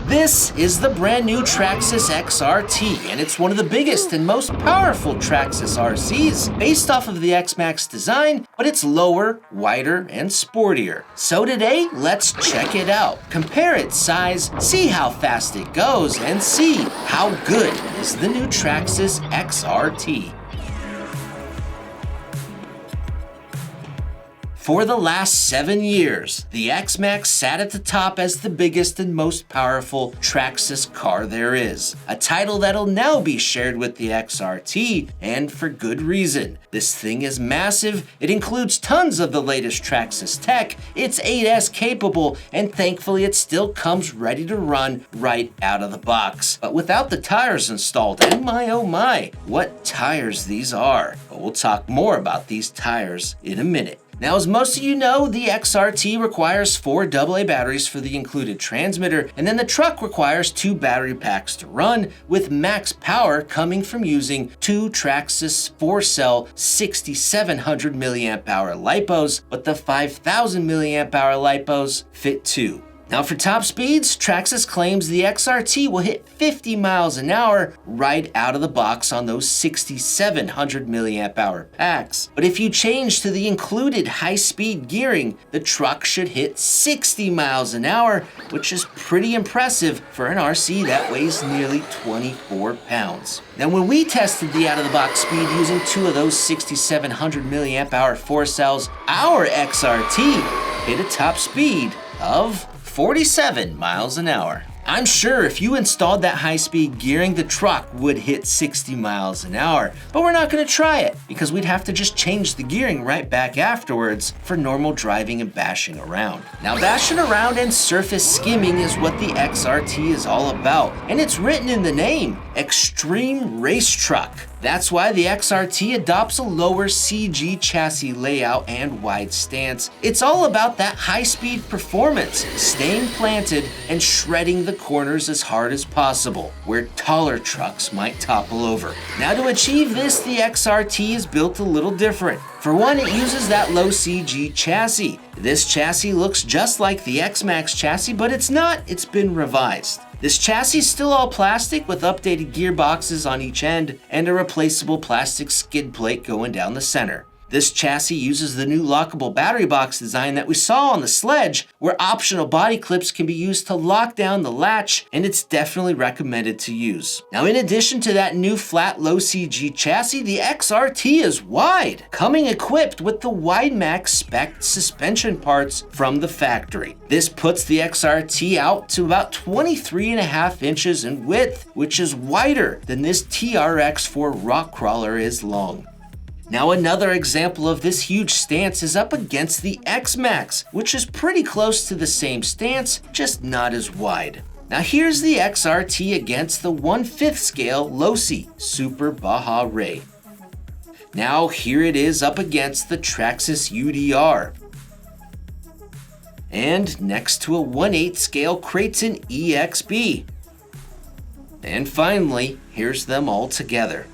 This is the brand new Traxxas XRT, and it's one of the biggest and most powerful Traxxas RCs, based off of the X-Max design, but it's lower, wider, and sportier. So today, let's check it out, compare its size, see how fast it goes, and see how good is the new Traxxas XRT. For the last 7 years, the X-Max sat at the top as the biggest and most powerful Traxxas car there is, a title that'll now be shared with the XRT, and for good reason. This thing is massive, it includes tons of the latest Traxxas tech, it's 8S capable, and thankfully it still comes ready to run right out of the box, but without the tires installed, and my oh my, what tires these are. But we'll talk more about these tires in a minute. Now, as most of you know, the XRT requires 4 AA batteries for the included transmitter, and then the truck requires 2 battery packs to run, with max power coming from using 2 Traxxas 4-cell 6700 mAh LiPos, but the 5000 mAh LiPos fit too. Now for top speeds, Traxxas claims the XRT will hit 50 miles an hour right out of the box on those 6700 mAh packs. But if you change to the included high-speed gearing, the truck should hit 60 miles an hour, which is pretty impressive for an RC that weighs nearly 24 pounds. Now when we tested the out-of-the-box speed using 2 of those 6700 mAh 4 cells, our XRT hit a top speed of 47 miles an hour. I'm sure if you installed that high-speed gearing, the truck would hit 60 miles an hour, but we're not gonna try it because we'd have to just change the gearing right back afterwards for normal driving and bashing around. Now, bashing around and surface skimming is what the XRT is all about, and it's written in the name, Extreme Race Truck. That's why the XRT adopts a lower CG chassis layout and wide stance. It's all about that high-speed performance, staying planted and shredding the corners as hard as possible, where taller trucks might topple over. Now to achieve this, the XRT is built a little different. For one, it uses that low CG chassis. This chassis looks just like the X-Max chassis, but it's not, it's been revised. This chassis is still all plastic with updated gearboxes on each end and a replaceable plastic skid plate going down the center. This chassis uses the new lockable battery box design that we saw on the Sledge, where optional body clips can be used to lock down the latch, and it's definitely recommended to use. Now, in addition to that new flat low CG chassis, the XRT is wide, coming equipped with the WideMax spec suspension parts from the factory. This puts the XRT out to about 23.5 inches in width, which is wider than this TRX4 rock crawler is long. Now another example of this huge stance is up against the X-Max, which is pretty close to the same stance, just not as wide. Now here's the XRT against the 1/5 scale Losi Super Baja Ray. Now here it is up against the Traxxas UDR. And next to a 1/8 scale Creighton EXB. And finally, here's them all together.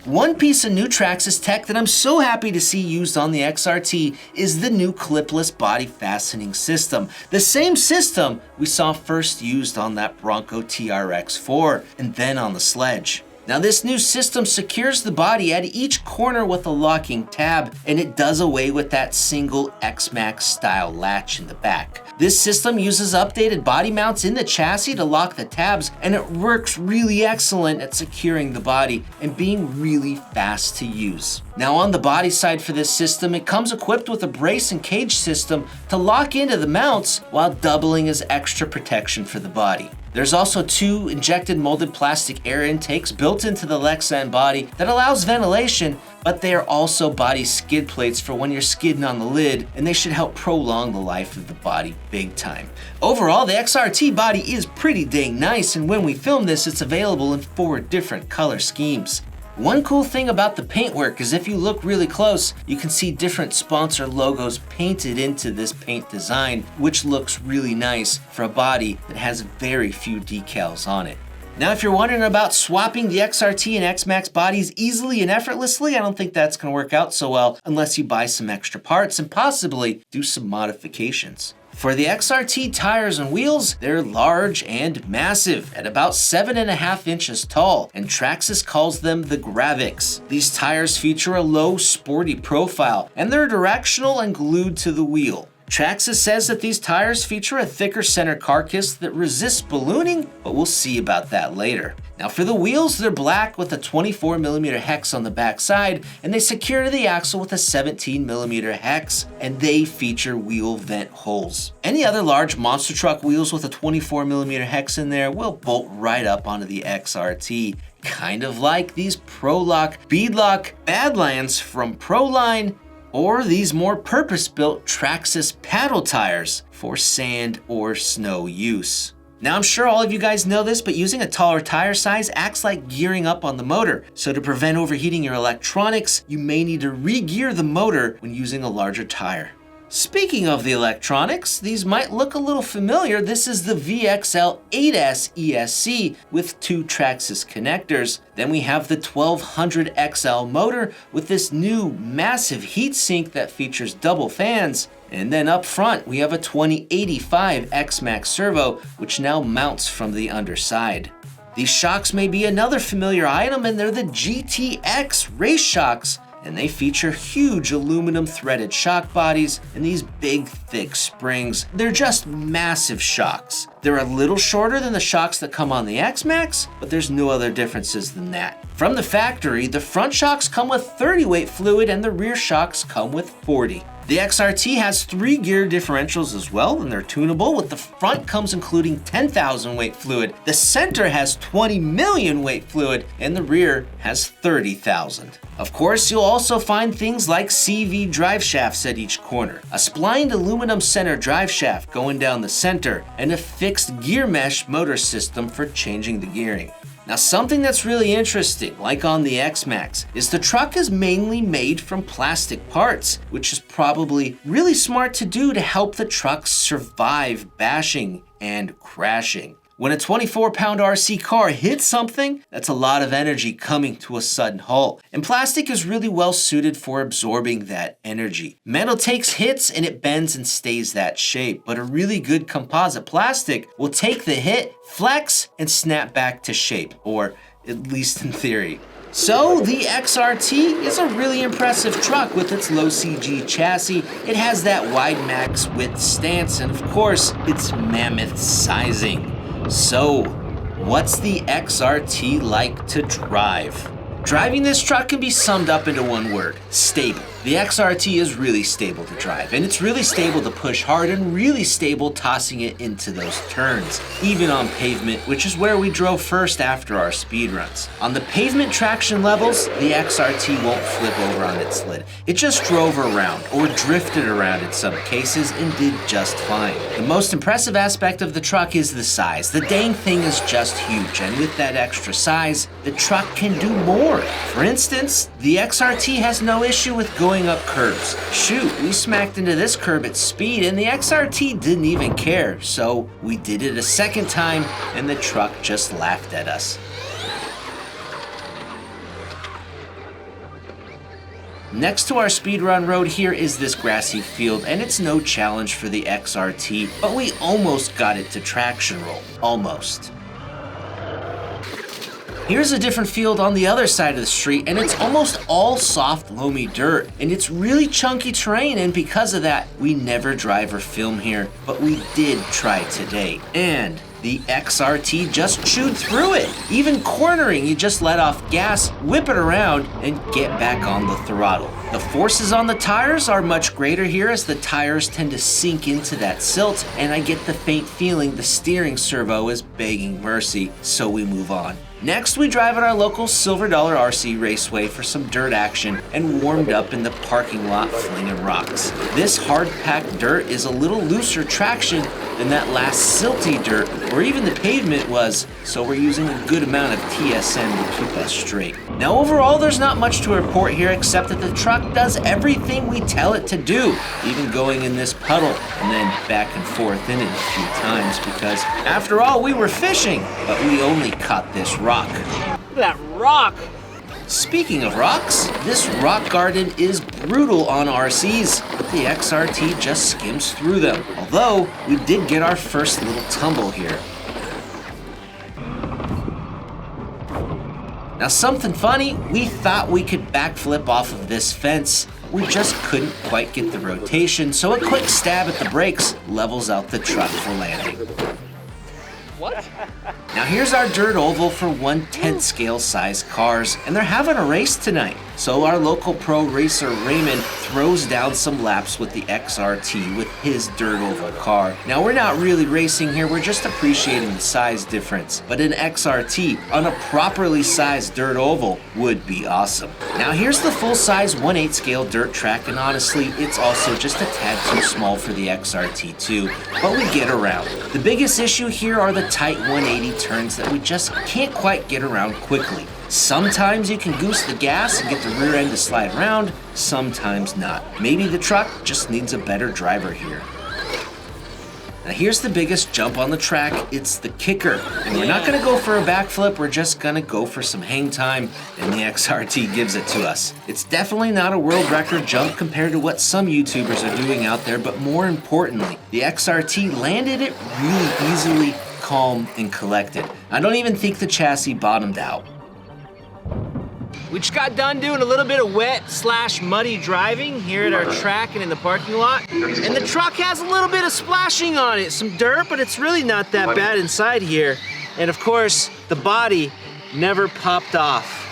One piece of new Traxxas tech that I'm so happy to see used on the XRT is the new clipless body fastening system. The same system we saw first used on that Bronco TRX4 and then on the Sledge. Now this new system secures the body at each corner with a locking tab, and it does away with that single X-Max style latch in the back. This system uses updated body mounts in the chassis to lock the tabs, and it works really excellent at securing the body and being really fast to use. Now on the body side for this system, it comes equipped with a brace and cage system to lock into the mounts while doubling as extra protection for the body. There's also 2 injected molded plastic air intakes built into the Lexan body that allows ventilation, but they are also body skid plates for when you're skidding on the lid, and they should help prolong the life of the body big time. Overall, the XRT body is pretty dang nice, and when we film this, it's available in 4 different color schemes. One cool thing about the paintwork is if you look really close, you can see different sponsor logos painted into this paint design, which looks really nice for a body that has very few decals on it. Now, if you're wondering about swapping the XRT and X-Max bodies easily and effortlessly, I don't think that's going to work out so well unless you buy some extra parts and possibly do some modifications. For the XRT tires and wheels, they're large and massive, at about 7.5 inches tall, and Traxxas calls them the Gravix. These tires feature a low, sporty profile, and they're directional and glued to the wheel. Traxxas says that these tires feature a thicker center carcass that resists ballooning, but we'll see about that later. Now for the wheels, they're black with a 24mm hex on the back side, and they secure to the axle with a 17mm hex, and they feature wheel vent holes. Any other large monster truck wheels with a 24mm hex in there will bolt right up onto the XRT, kind of like these Prolock Beadlock Badlands from Proline, or these more purpose-built Traxxas paddle tires for sand or snow use. Now I'm sure all of you guys know this, but using a taller tire size acts like gearing up on the motor. So to prevent overheating your electronics, you may need to re-gear the motor when using a larger tire. Speaking of the electronics, these might look a little familiar. This is the VXL 8S ESC with 2 Traxxas connectors. Then we have the 1200 XL motor with this new massive heatsink that features double fans. And then up front, we have a 2085 XMAX servo, which now mounts from the underside. These shocks may be another familiar item, and they're the GTX race shocks. And they feature huge aluminum threaded shock bodies and these big, thick springs. They're just massive shocks. They're a little shorter than the shocks that come on the XMAX, but there's no other differences than that. From the factory, the front shocks come with 30 weight fluid and the rear shocks come with 40. The XRT has 3 gear differentials as well, and they're tunable, with the front comes including 10,000 weight fluid, the center has 20 million weight fluid, and the rear has 30,000. Of course, you'll also find things like CV drive shafts at each corner, a splined aluminum center drive shaft going down the center, and a fixed gear mesh motor system for changing the gearing. Now something that's really interesting, like on the XMAX, is the truck is mainly made from plastic parts, which is probably really smart to do to help the truck survive bashing and crashing. When a 24-pound RC car hits something, that's a lot of energy coming to a sudden halt. And plastic is really well suited for absorbing that energy. Metal takes hits and it bends and stays that shape, but a really good composite plastic will take the hit, flex, and snap back to shape, or at least in theory. So the XRT is a really impressive truck with its low CG chassis. It has that wide max width stance, and of course, its mammoth sizing. So, what's the XRT like to drive? Driving this truck can be summed up into one word: stable. The XRT is really stable to drive, and it's really stable to push hard and really stable tossing it into those turns, even on pavement, which is where we drove first after our speed runs. On the pavement traction levels, the XRT won't flip over on its lid. It just drove around, or drifted around in some cases, and did just fine. The most impressive aspect of the truck is the size. The dang thing is just huge, and with that extra size, the truck can do more. For instance, the XRT has no issue with going up curves. Shoot, we smacked into this curb at speed and the XRT didn't even care, so we did it a second time and the truck just laughed at us. Next to our speedrun road here is this grassy field, and it's no challenge for the XRT, but we almost got it to traction roll. Almost. Here's a different field on the other side of the street, and it's almost all soft, loamy dirt, and it's really chunky terrain, and because of that, we never drive or film here, but we did try today. And the XRT just chewed through it. Even cornering, you just let off gas, whip it around, and get back on the throttle. The forces on the tires are much greater here as the tires tend to sink into that silt, and I get the faint feeling the steering servo is begging mercy, so we move on. Next, we drive at our local Silver Dollar RC Raceway for some dirt action and warmed up in the parking lot flinging rocks. This hard-packed dirt is a little looser traction than that last silty dirt or even the pavement was, so we're using a good amount of TSM to keep us straight. Now overall, there's not much to report here except that the truck does everything we tell it to do, even going in this puddle and then back and forth in it a few times because after all, we were fishing, but we only caught this rock. Look at that rock! Speaking of rocks, this rock garden is brutal on RCs, but the XRT just skims through them. Although, we did get our first little tumble here. Now something funny, we thought we could backflip off of this fence. We just couldn't quite get the rotation, so a quick stab at the brakes levels out the truck for landing. What? Now here's our dirt oval for 1/10 scale size cars, and they're having a race tonight. So our local pro racer Raymond throws down some laps with the XRT with his dirt oval car. Now we're not really racing here, we're just appreciating the size difference. But an XRT on a properly sized dirt oval would be awesome. Now here's the full size 1/8 scale dirt track, and honestly, it's also just a tad too small for the XRT too, but we get around. The biggest issue here are the tight 180 turns that we just can't quite get around quickly. Sometimes you can goose the gas and get the rear end to slide around, sometimes not. Maybe the truck just needs a better driver here. Now here's the biggest jump on the track, it's the kicker. And we're not gonna go for a backflip, we're just gonna go for some hang time, and the XRT gives it to us. It's definitely not a world record jump compared to what some YouTubers are doing out there, but more importantly, the XRT landed it really easily, calm, and collected. I don't even think the chassis bottomed out. We just got done doing a little bit of wet/muddy driving here at our track and in the parking lot. And the truck has a little bit of splashing on it, some dirt, but it's really not that bad inside here. And of course, the body never popped off.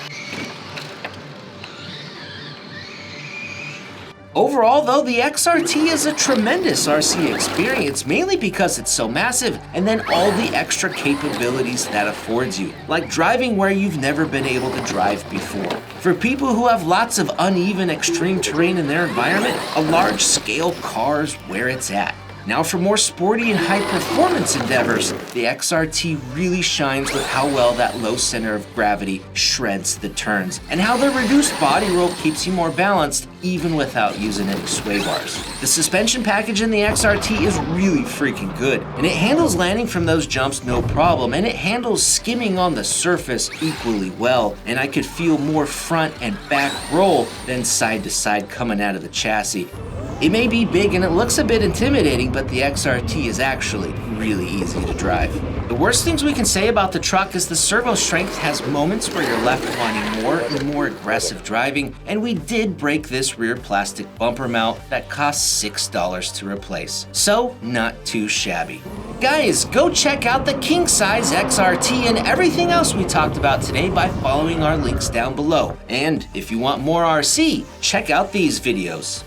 Overall though, the XRT is a tremendous RC experience, mainly because it's so massive, and then all the extra capabilities that affords you, like driving where you've never been able to drive before. For people who have lots of uneven extreme terrain in their environment, a large scale car is where it's at. Now for more sporty and high performance endeavors, the XRT really shines with how well that low center of gravity shreds the turns, and how the reduced body roll keeps you more balanced even without using any sway bars. The suspension package in the XRT is really freaking good, and it handles landing from those jumps no problem, and it handles skimming on the surface equally well, and I could feel more front and back roll than side to side coming out of the chassis. It may be big and it looks a bit intimidating, but the XRT is actually really easy to drive. The worst things we can say about the truck is the servo strength has moments where you're left wanting more and more aggressive driving, and we did break this rear plastic bumper mount that cost $6 to replace. So, not too shabby. Guys, go check out the king size XRT and everything else we talked about today by following our links down below. And if you want more RC, check out these videos.